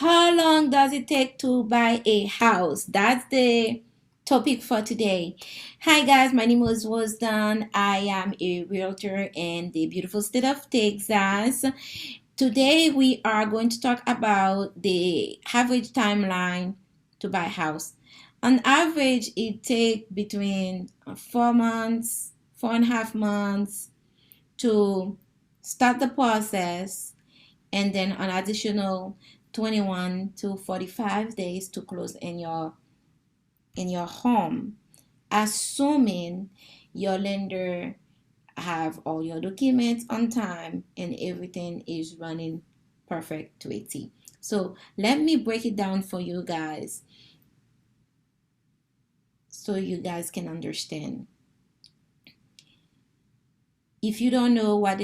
How long does it take to buy a house? That's the topic for today. Hi guys, my name is Rosdan. I am a realtor in the beautiful state of Texas. Today we are going to talk about the average timeline to buy a house. On average, it takes between 4 months, 4.5 months to start the process, and then an additional 21 to 45 days to close in your home, assuming your lender have all your documents on time and everything is running perfect to a T. So let me break it down for you guys so you guys can understand. If you don't know what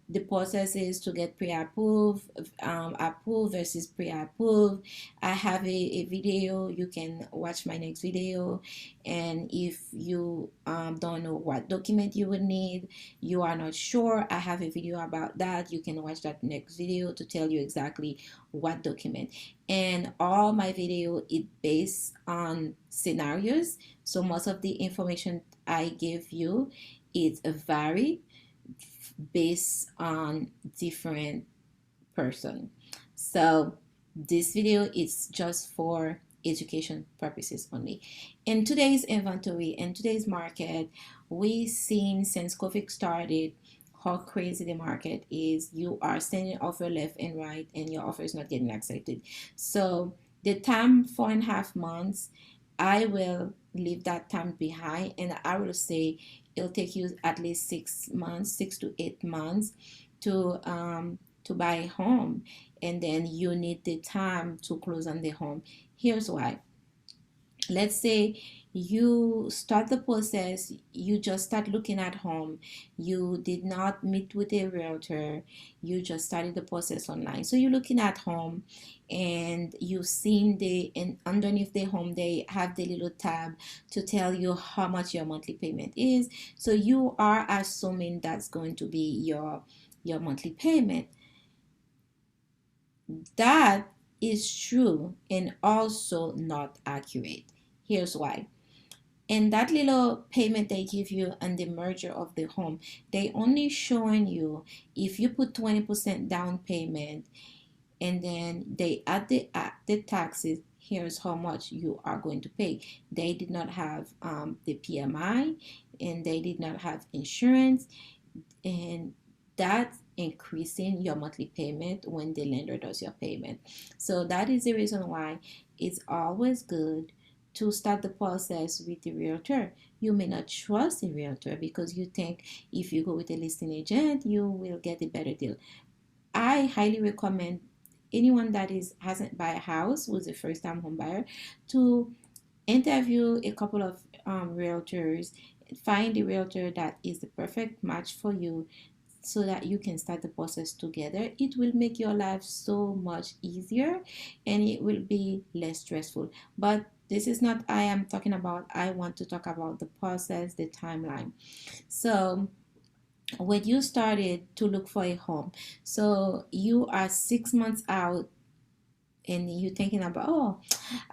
the process is to get pre-approved, approved versus pre-approved, I have a video. You can watch my next video. And if you don't know what document you would need, you are not sure, I have a video about that. You can watch that next video to tell you exactly what document. And all my video is based on scenarios, so most of the information I give you is varied based on different person. So this video is just for education purposes only. In today's inventory, in today's market, we've seen since COVID started how crazy the market is. You are sending offer left and right and your offer is not getting accepted. So the time 4.5 months, I will leave that time behind and I will say it'll take you at least 6 months, 6 to 8 months to buy a home, and then you need the time to close on the home. Here's why. Let's say you start the process, you just start looking at home, you did not meet with a realtor, you just started the process online. So you're looking at home and you've seen and underneath the home they have the little tab to tell you how much your monthly payment is. So you are assuming that's going to be your monthly payment. That is true and also not accurate. Here's why. And that little payment they give you on the merger of the home, they only showing you if you put 20% down payment and then they add the taxes, here's how much you are going to pay. They did not have the PMI and they did not have insurance, and that's increasing your monthly payment when the lender does your payment. So that is the reason why it's always good to start the process with the realtor. You may not trust the realtor because you think if you go with a listing agent you will get a better deal. I highly recommend anyone that hasn't bought a house, who's a first time home buyer, to interview a couple of realtors, find the realtor that is the perfect match for you so that you can start the process together. It will make your life so much easier and it will be less stressful. But this is not I am talking about. I want to talk about the process, the timeline. So when you started to look for a home, so you are 6 months out and you thinking about, oh,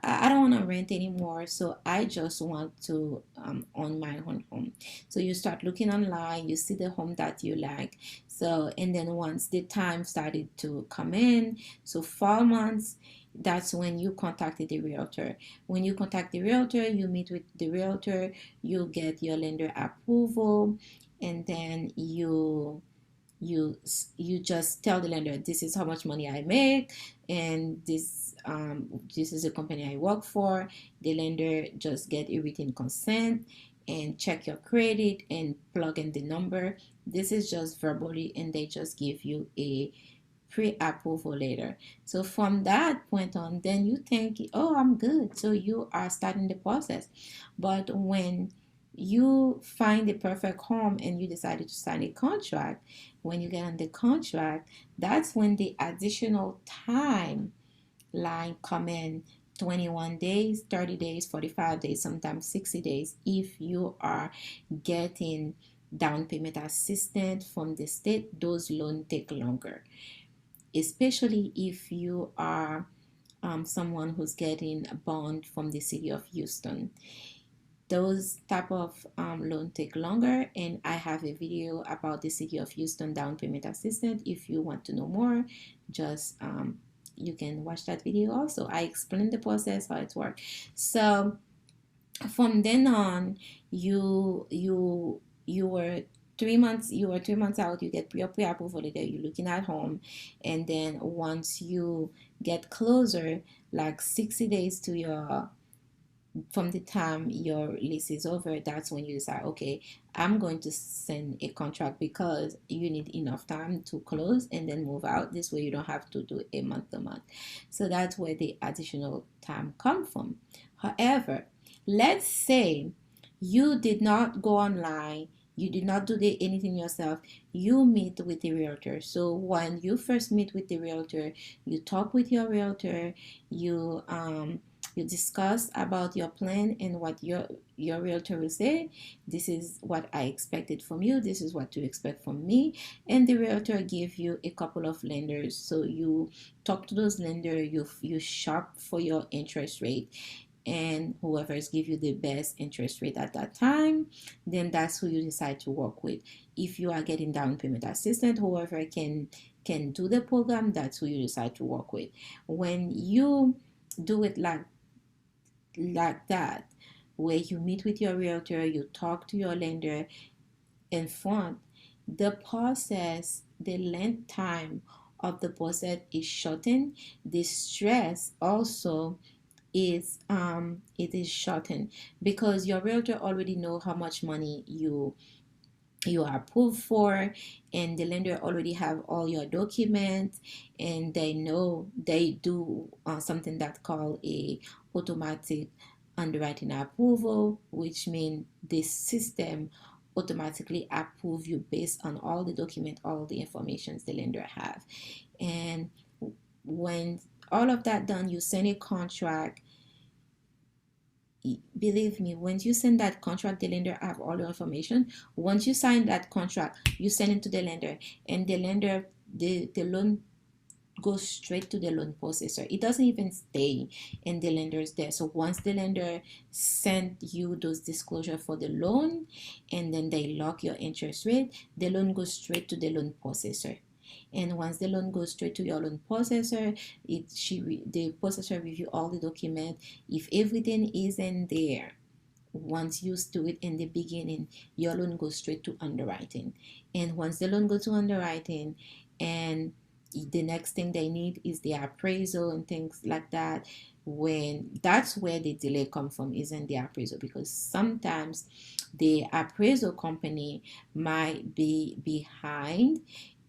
I don't want to rent anymore, so I just want to own my own home. So you start looking online, you see the home that you like. So and then once the time started to come in, so 4 months, that's when you contacted the realtor. When you contact the realtor, you meet with the realtor, you get your lender approval, and then you you just tell the lender, this is how much money I make and this is the company I work for. The lender just get a written consent and check your credit and plug in the number. This is just verbally and they just give you a pre-approval later. So from that point on, then you think, oh, I'm good. So you are starting the process. But when you find the perfect home and you decided to sign a contract, when you get on the contract, that's when the additional time line come in. 21 days, 30 days, 45 days, sometimes 60 days if you are getting down payment assistance from the state. Those loans take longer, especially if you are someone who's getting a bond from the city of Houston. Those type of loan take longer, and I have a video about the city of Houston down payment assistance. If you want to know more, just you can watch that video also. I explain the process, how it works. So from then on, you were 3 months, you were 3 months out, you get pre-approval letter, you're looking at home, and then once you get closer, like 60 days to your from the time your lease is over, that's when you decide, okay, I'm going to send a contract, because you need enough time to close and then move out. This way you don't have to do a month to month. So that's where the additional time come from. However, let's say you did not go online, you did not do anything yourself, you meet with the realtor. So when you first meet with the realtor, you talk with your realtor, you discuss about your plan and what your realtor will say. This is what I expected from you, this is what to expect from me, and the realtor give you a couple of lenders. So you talk to those lenders, you shop for your interest rate, and whoever is give you the best interest rate at that time, then that's who you decide to work with. If you are getting down payment assistance, whoever can do the program, that's who you decide to work with. When you do it like that, where you meet with your realtor, you talk to your lender in front, the process, the length time of the process is shortened. The stress also is it is shortened, because your realtor already know how much money you are approved for, and the lender already have all your documents, and they know they do something that called a automatic underwriting approval, which means this system automatically approve you based on all the document, all the informations the lender have. And when all of that done, you send a contract. Believe me, once you send that contract, the lender have all your information. Once you sign that contract, you send it to the lender, and the lender, the loan goes straight to the loan processor. It doesn't even stay in the lender's there. So once the lender sent you those disclosure for the loan, and then they lock your interest rate, the loan goes straight to the loan processor. And once the loan goes straight to your loan processor, the processor review all the document. If everything is in there, once you do it in the beginning, your loan goes straight to underwriting. And once the loan goes to underwriting, and the next thing they need is the appraisal and things like that, when that's where the delay come from, is in the appraisal, because sometimes the appraisal company might be behind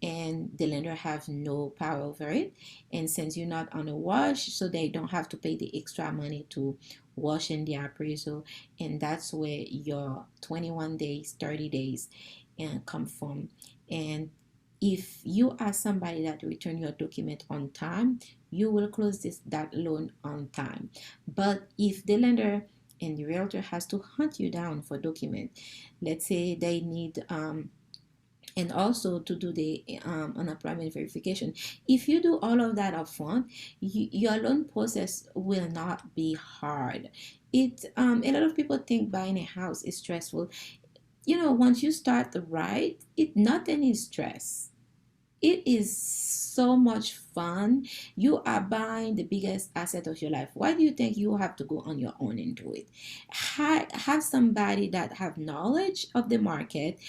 and the lender have no power over it, and since you're not on a wash, so they don't have to pay the extra money to wash in the appraisal, and that's where your 21 days, 30 days come from. And if you are somebody that return your document on time, you will close that loan on time. But if the lender and the realtor has to hunt you down for document, let's say they need and also to do the unemployment verification. If you do all of that upfront, your loan process will not be hard. A lot of people think buying a house is stressful. Once you start right, nothing is stress. It is so much fun. You are buying the biggest asset of your life. Why do you think you have to go on your own and do it? Have somebody that have knowledge of the market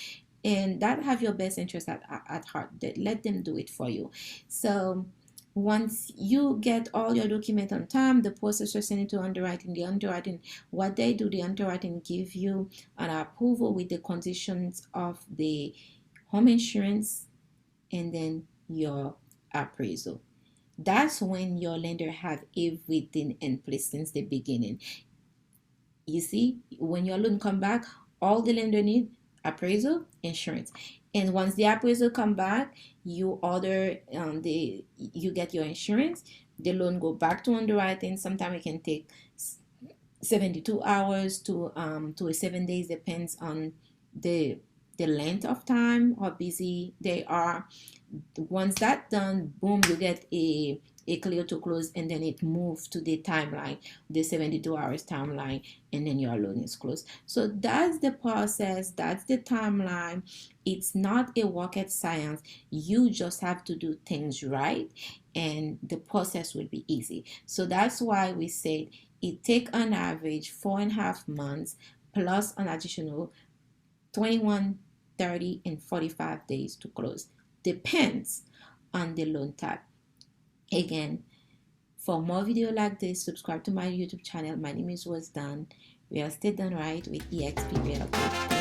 and that have your best interest at heart. Let them do it for you. So once you get all your document on time, the processor send it to underwriting. The underwriting, what they do, the underwriting give you an approval with the conditions of the home insurance and then your appraisal. That's when your lender have everything in place since the beginning. You see, when your loan come back, all the lender need: appraisal, insurance. And once the appraisal come back, you order you get your insurance. The loan go back to underwriting. Sometimes it can take 72 hours to a 7 days, depends on the length of time, how busy they are. Once that's done, boom, you get a a clear to close, and then it moves to the timeline, the 72 hours timeline, and then your loan is closed. So that's the process, that's the timeline. It's not a rocket science. You just have to do things right, and the process will be easy. So that's why we said it take on average 4.5 months plus an additional 21, 30, and 45 days to close. Depends on the loan type. Again, for more video like this, subscribe to my YouTube channel. My name is Was Done. Real Estate Done Right with eXp Realty.